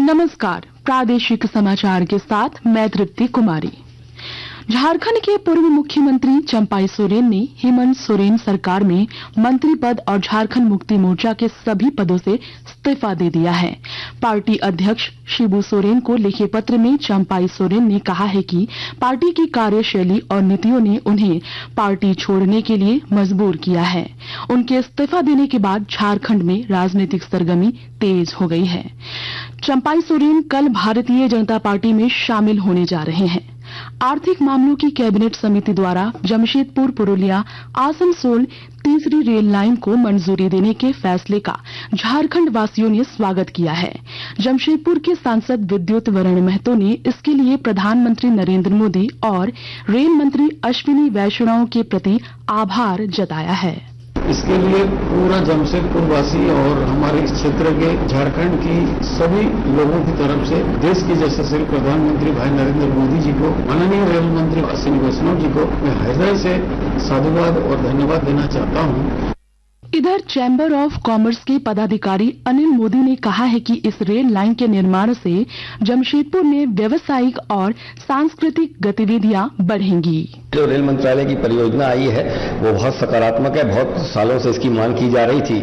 नमस्कार, प्रादेशिक समाचार के साथ मैं तृप्ति कुमारी। झारखंड के पूर्व मुख्यमंत्री चंपाई सोरेन ने हेमंत सोरेन सरकार में मंत्री पद और झारखंड मुक्ति मोर्चा के सभी पदों से इस्तीफा दे दिया है। पार्टी अध्यक्ष शिबू सोरेन को लिखे पत्र में चंपाई सोरेन ने कहा है कि पार्टी की कार्यशैली और नीतियों ने उन्हें पार्टी छोड़ने के लिए मजबूर किया है। उनके इस्तीफा देने के बाद झारखंड में राजनीतिक सरगर्मी तेज हो गई है। चंपाई सोरेन कल भारतीय जनता पार्टी में शामिल होने जा रहे हैं। आर्थिक मामलों की कैबिनेट समिति द्वारा जमशेदपुर पुरुलिया आसनसोल तीसरी रेल लाइन को मंजूरी देने के फैसले का झारखंड वासियों ने स्वागत किया है। जमशेदपुर के सांसद विद्युत वरण महतो ने इसके लिए प्रधानमंत्री नरेंद्र मोदी और रेल मंत्री अश्विनी वैष्णव के प्रति आभार जताया है। इसके लिए पूरा जमशेदपुर वासी और हमारे इस क्षेत्र के झारखंड की सभी लोगों की तरफ से देश के यशस्वी प्रधानमंत्री भाई नरेंद्र मोदी जी को, माननीय रेल मंत्री अश्विनी वैष्णव जी को मैं हृदय से साधुवाद और धन्यवाद देना चाहता हूं। इधर चैम्बर ऑफ कॉमर्स के पदाधिकारी अनिल मोदी ने कहा है कि इस रेल लाइन के निर्माण से जमशेदपुर में व्यावसायिक और सांस्कृतिक गतिविधियां बढ़ेंगी। जो रेल मंत्रालय की परियोजना आई है वो बहुत सकारात्मक है। बहुत सालों से इसकी मांग की जा रही थी।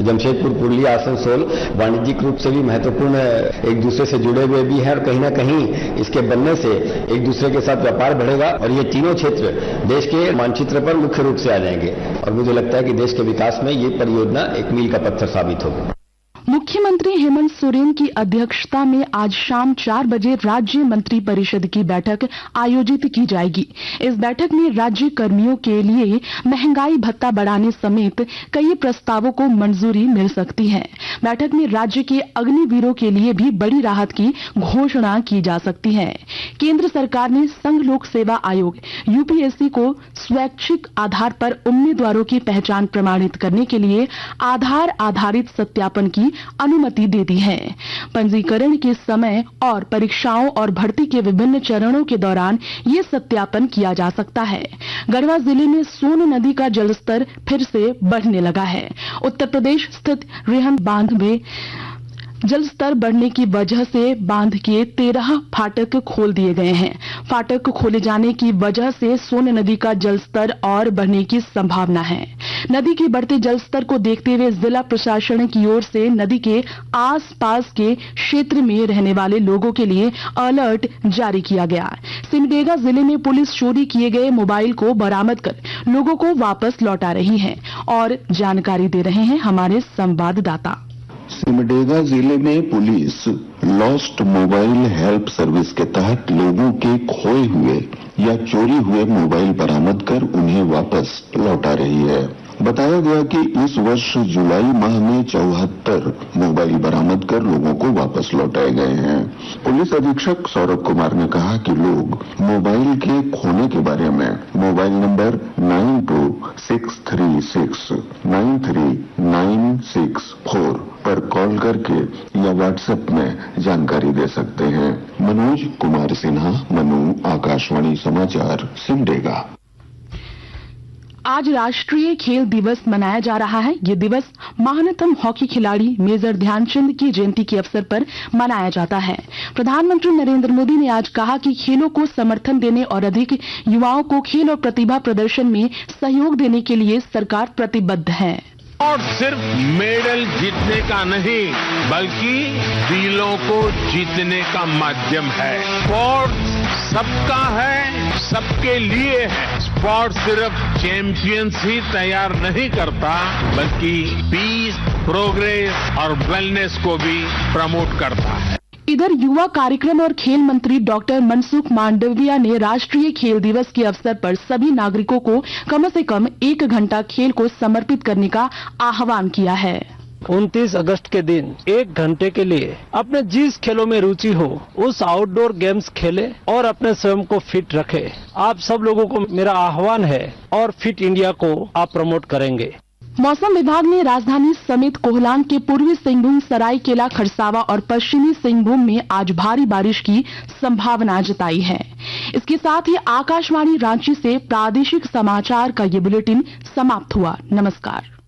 जमशेदपुर पुरुलिया आसनसोल वाणिज्यिक रूप से भी महत्वपूर्ण, एक दूसरे से जुड़े हुए भी हैं और कहीं न कहीं इसके बनने से एक दूसरे के साथ व्यापार बढ़ेगा और ये तीनों क्षेत्र देश के मानचित्र पर मुख्य रूप से आ जाएंगे और मुझे लगता है कि देश के विकास में ये परियोजना एक मील का पत्थर साबित होगी। मुख्यमंत्री हेमंत सोरेन की अध्यक्षता में आज शाम 4 बजे राज्य मंत्री परिषद की बैठक आयोजित की जाएगी। इस बैठक में राज्य कर्मियों के लिए महंगाई भत्ता बढ़ाने समेत कई प्रस्तावों को मंजूरी मिल सकती है। बैठक में राज्य के अग्निवीरों के लिए भी बड़ी राहत की घोषणा की जा सकती है। केंद्र सरकार ने संघ लोक सेवा आयोग यूपीएससी को स्वैच्छिक आधार पर उम्मीदवारों की पहचान प्रमाणित करने के लिए आधार आधारित सत्यापन की अनुमति दे दी है। पंजीकरण के समय और परीक्षाओं और भर्ती के विभिन्न चरणों के दौरान ये सत्यापन किया जा सकता है। गढ़वा जिले में सोन नदी का जलस्तर फिर से बढ़ने लगा है। उत्तर प्रदेश स्थित रिहंद बांध में जलस्तर बढ़ने की वजह से बांध के 13 फाटक खोल दिए गए हैं। फाटक खोले जाने की वजह से सोन नदी का जलस्तर और बढ़ने की संभावना है। नदी के बढ़ते जलस्तर को देखते हुए जिला प्रशासन की ओर से नदी के आसपास के क्षेत्र में रहने वाले लोगों के लिए अलर्ट जारी किया गया। सिमडेगा जिले में पुलिस चोरी किए गए मोबाइल को बरामद कर लोगों को वापस लौटा रही है और जानकारी दे रहे हैं हमारे संवाददाता। सिमडेगा जिले में police lost mobile help service के तहत लोगों के खोए हुए या चोरी हुए मोबाइल बरामद कर उन्हें वापस लौटा रही है। बताया गया कि इस वर्ष जुलाई माह में 74 मोबाइल बरामद कर लोगों को वापस लौटाए गए हैं। पुलिस अधीक्षक सौरभ कुमार ने कहा कि लोग मोबाइल के खोने के बारे में मोबाइल नंबर 9263693964 पर कॉल करके या व्हाट्सएप में जानकारी दे सकते हैं। मनोज कुमार सिन्हा, मनु, आकाशवाणी समाचार, सिमडेगा। आज राष्ट्रीय खेल दिवस मनाया जा रहा है। ये दिवस महानतम हॉकी खिलाड़ी मेजर ध्यानचंद की जयंती के अवसर पर मनाया जाता है। प्रधानमंत्री नरेंद्र मोदी ने आज कहा कि खेलों को समर्थन देने और अधिक युवाओं को खेल और प्रतिभा प्रदर्शन में सहयोग देने के लिए सरकार प्रतिबद्ध है। और सिर्फ मेडल जीतने का नहीं बल्कि दिलों को जीतने का माध्यम है। स्पोर्ट्स सबका है, सबके लिए है। स्पोर्ट्स सिर्फ चैंपियंस ही तैयार नहीं करता बल्कि पीस, प्रोग्रेस और वेलनेस को भी प्रमोट करता है। इधर युवा कार्यक्रम और खेल मंत्री डॉक्टर मनसुख मांडविया ने राष्ट्रीय खेल दिवस के अवसर पर सभी नागरिकों को कम से कम 1 घंटा खेल को समर्पित करने का आह्वान किया है। 29 अगस्त के दिन 1 घंटे के लिए अपने जिस खेलों में रुचि हो उस आउटडोर गेम्स खेले और अपने स्वयं को फिट रखे। आप सब लोगों को मेरा आह्वान है और फिट इंडिया को आप प्रमोट करेंगे। मौसम विभाग ने राजधानी समेत कोहलान के पूर्वी सिंहभूम, सरायकेला खरसावा और पश्चिमी सिंहभूम में आज भारी बारिश की संभावना जताई है। इसके साथ ही आकाशवाणी रांची से प्रादेशिक समाचार का ये बुलेटिन समाप्त हुआ। नमस्कार।